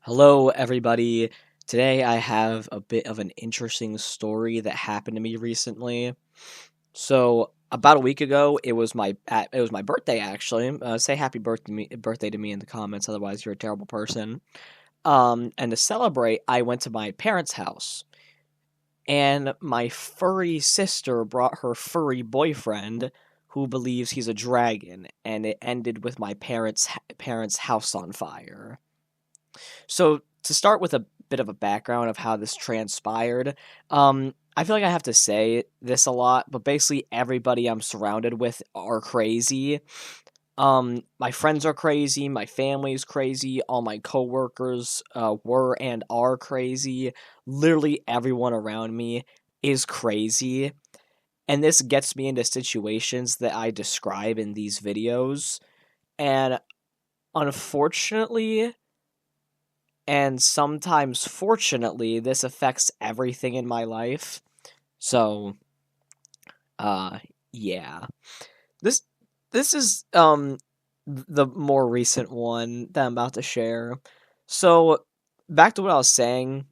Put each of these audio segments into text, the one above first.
Hello, everybody. Today I have a bit of an interesting story that happened to me recently. So, about a week ago, it was my birthday actually. Say happy birthday to me in the comments, otherwise you're a terrible person. And to celebrate, I went to my parents' house, and my furry sister brought her furry boyfriend, who believes he's a dragon, and it ended with my parents' house on fire. So to start with a bit of a background of how this transpired, I feel like I have to say this a lot, but basically everybody I'm surrounded with are crazy. My friends are crazy, my family's crazy, all my coworkers were and are crazy. Literally everyone around me is crazy, and this gets me into situations that I describe in these videos. And unfortunately, and sometimes fortunately, this affects everything in my life. So uh yeah, this this is the more recent one that I'm about to share. So back to what I was saying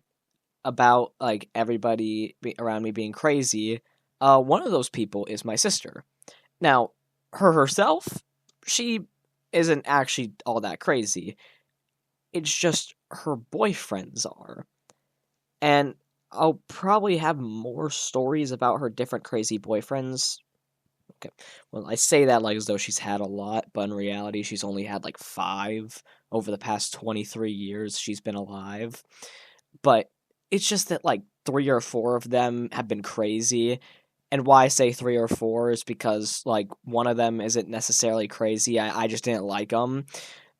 about like around me being crazy. One of those people is my sister. Now, her herself, she isn't actually all that crazy. It's just her boyfriends are. And I'll probably have more stories about her different crazy boyfriends. Okay. Well, I say that like as though she's had a lot, but in reality, she's only had like five over the past 23 years she's been alive. But it's just that like three or four of them have been crazy. And why I say three or four is because like one of them isn't necessarily crazy. I just didn't like him.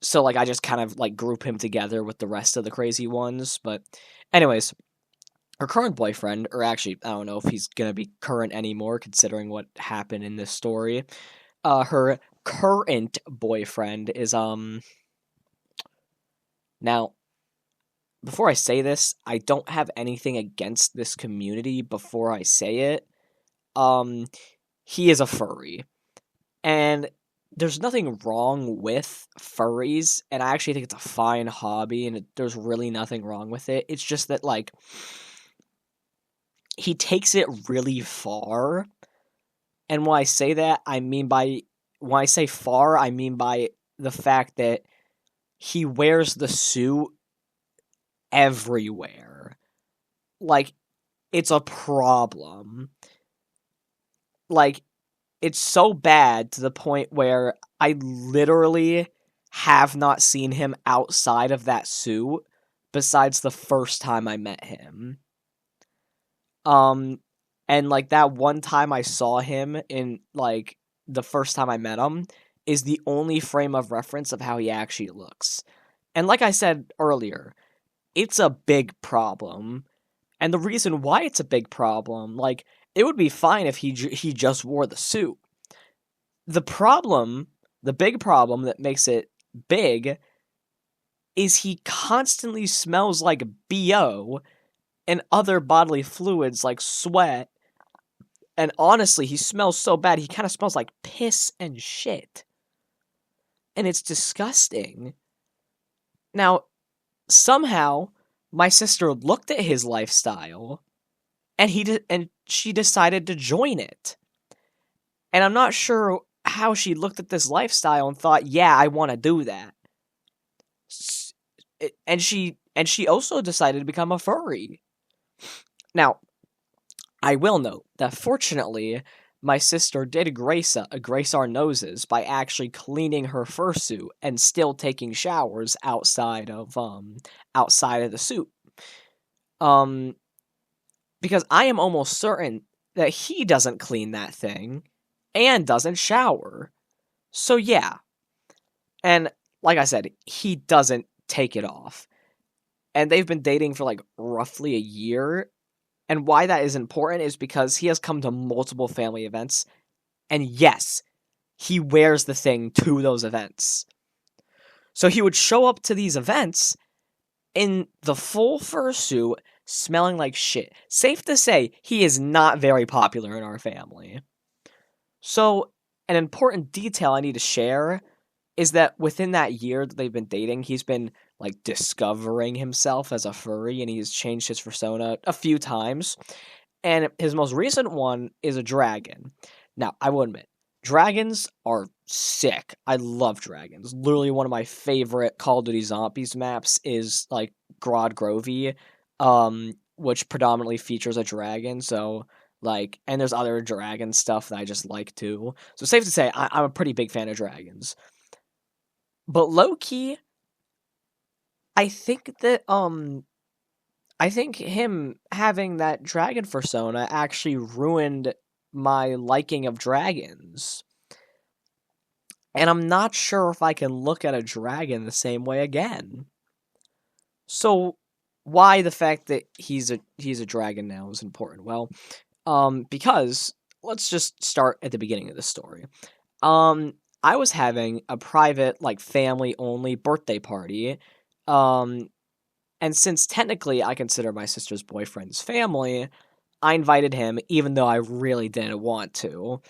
So like I just kind of like group him together with the rest of the crazy ones. But anyways, her current boyfriend, or actually, I don't know if he's gonna be current anymore, considering what happened in this story. Her current boyfriend is now. Before I say this, I don't have anything against this community. Before I say it, um, he is a furry, and there's nothing wrong with furries, and I actually think it's a fine hobby, and there's really nothing wrong with it. It's just that like he takes it really far. And when I say that, when I say far, I mean by the fact that he wears the suit everywhere. Like, it's a problem. Like, it's so bad to the point where I literally have not seen him outside of that suit besides the first time I met him. Um, and like that one time I saw him in like the first time I met him is the only frame of reference of how he actually looks. And like I said earlier, it's a big problem. And the reason why it's a big problem, like it would be fine if he just wore the suit. The problem, the big problem that makes it big is he constantly smells like BO and other bodily fluids like sweat. And honestly, he smells so bad, he kind of smells like piss and shit. And it's disgusting. Now, somehow, my sister looked at his lifestyle, and she decided to join it. And I'm not sure how she looked at this lifestyle and thought, "Yeah, I want to do that." And she also decided to become a furry. Now, I will note that fortunately, my sister did grace our noses by actually cleaning her fursuit and still taking showers outside of the suit. Um, because I am almost certain that he doesn't clean that thing and doesn't shower. So yeah, and like I said, he doesn't take it off. And they've been dating for like roughly a year. And why that is important is because he has come to multiple family events, and yes, he wears the thing to those events. So he would show up to these events in the full fursuit, smelling like shit. Safe to say, he is not very popular in our family. So, an important detail I need to share is that within that year that they've been dating, he's been like discovering himself as a furry, and he's changed his persona a few times. And his most recent one is a dragon. Now, I will admit, dragons are sick. I love dragons. Literally, one of my favorite Call of Duty Zombies maps is like Grod Grovey, which predominantly features a dragon. So, like, and there's other dragon stuff that I just like too. So, safe to say, I'm a pretty big fan of dragons. But low key, I think that I think him having that dragon persona actually ruined my liking of dragons. And I'm not sure if I can look at a dragon the same way again. So why the fact that he's a dragon now is important? Well, because let's just start at the beginning of the story. I was having a private, like, family only birthday party. And since technically I consider my sister's boyfriend's family, I invited him, even though I really didn't want to.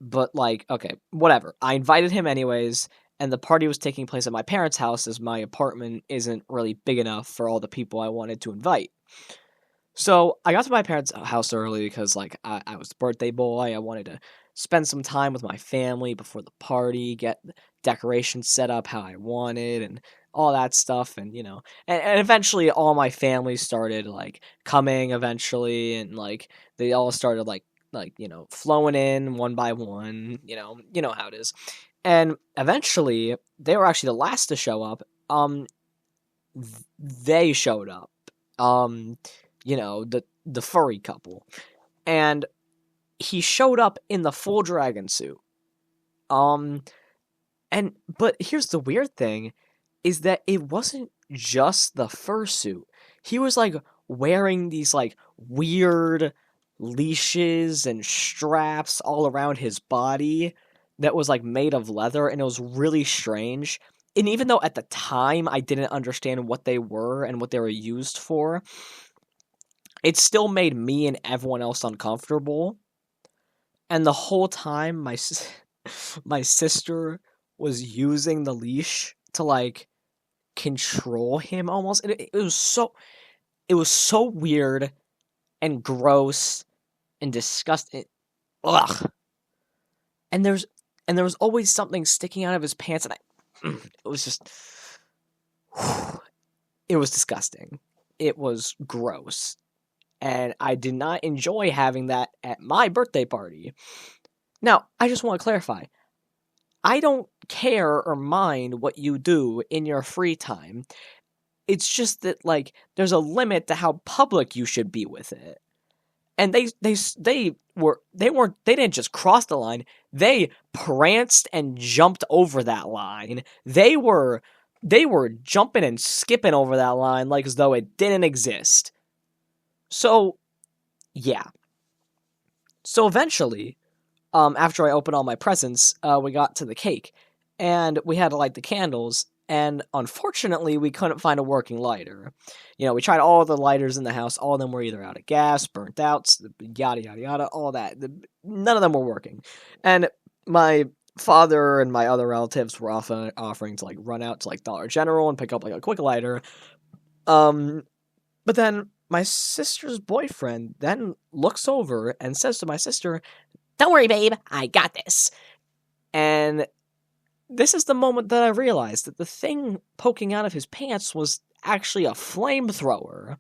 But, like, okay, whatever. I invited him anyways, and the party was taking place at my parents' house, as my apartment isn't really big enough for all the people I wanted to invite. So I got to my parents' house early because, like, I was the birthday boy. I wanted to spend some time with my family before the party, get decorations set up how I wanted, and all that stuff. And, and eventually all my family started, like, coming eventually, and, like, they all started, like, flowing in one by one, you know how it is. And eventually, they were actually the last to show up. They showed up. The furry couple. And he showed up in the full dragon suit. But here's the weird thing, is that it wasn't just the fursuit. He was, like, wearing these, like, weird leashes and straps all around his body that was, like, made of leather, and it was really strange. And even though at the time I didn't understand what they were and what they were used for, it still made me and everyone else uncomfortable. And the whole time, my sister was using the leash to, like, control him almost. And it was so weird and gross and disgusting. Ugh. And there was always something sticking out of his pants, and it was just, it was disgusting. It was gross. And I did not enjoy having that at my birthday party. Now, I just want to clarify. I don't care or mind what you do in your free time. It's just that, like, there's a limit to how public you should be with it. And they didn't just cross the line. They pranced and jumped over that line. They were jumping and skipping over that line like as though it didn't exist. So, yeah. So eventually, after I opened all my presents, we got to the cake, and we had to light the candles, and unfortunately, we couldn't find a working lighter. We tried all the lighters in the house. All of them were either out of gas, burnt out, yada, yada, yada, all that. None of them were working. And my father and my other relatives were often offering to, like, run out to, like, Dollar General and pick up, like, a quick lighter. But then my sister's boyfriend then looks over and says to my sister, "Don't worry, babe, I got this." And this is the moment that I realized that the thing poking out of his pants was actually a flamethrower.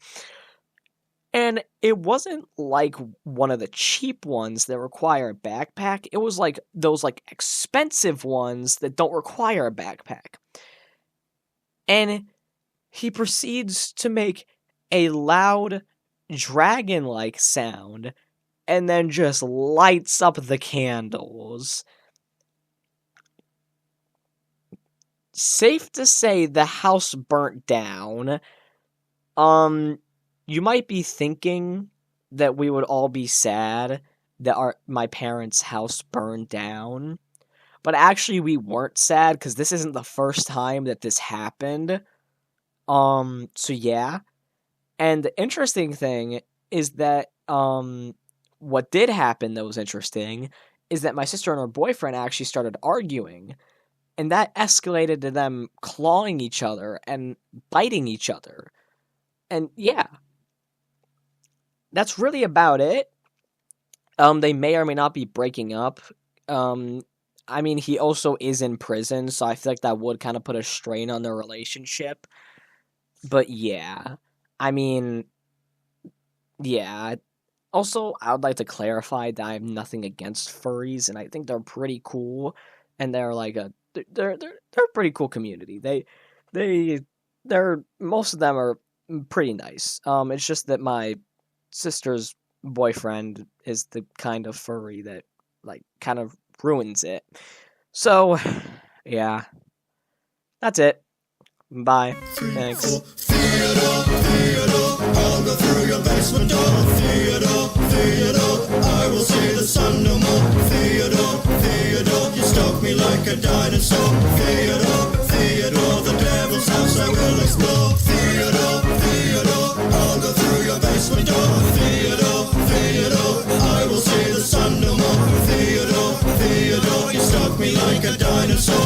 And it wasn't like one of the cheap ones that require a backpack. It was like those, like, expensive ones that don't require a backpack. And he proceeds to make a loud dragon-like sound and then just lights up the candles. Safe to say the house burnt down. You might be thinking that we would all be sad that my parents' house burned down, but actually we weren't sad because this isn't the first time that this happened. So yeah. And the interesting thing is that what did happen that was interesting is that my sister and her boyfriend actually started arguing. and that escalated to them clawing each other and biting each other. And yeah, that's really about it. They may or may not be breaking up. I mean, he also is in prison, so I feel like that would kind of put a strain on their relationship. But yeah, I mean, yeah. Also, I would like to clarify that I have nothing against furries, and I think they're pretty cool, and they're like they're a pretty cool community. They're most of them are pretty nice. It's just that my sister's boyfriend is the kind of furry that like kind of ruins it. So, yeah, that's it. Bye. Thanks. Theodore, I'll go through your basement door. Theodore, I will see the sun no more. Theodore, you stalk me like a dinosaur. Theodore, the devil's house I will explore. Theodore, I'll go through your basement door. Theodore, I will see the sun no more. Theodore, you stalk me like a dinosaur.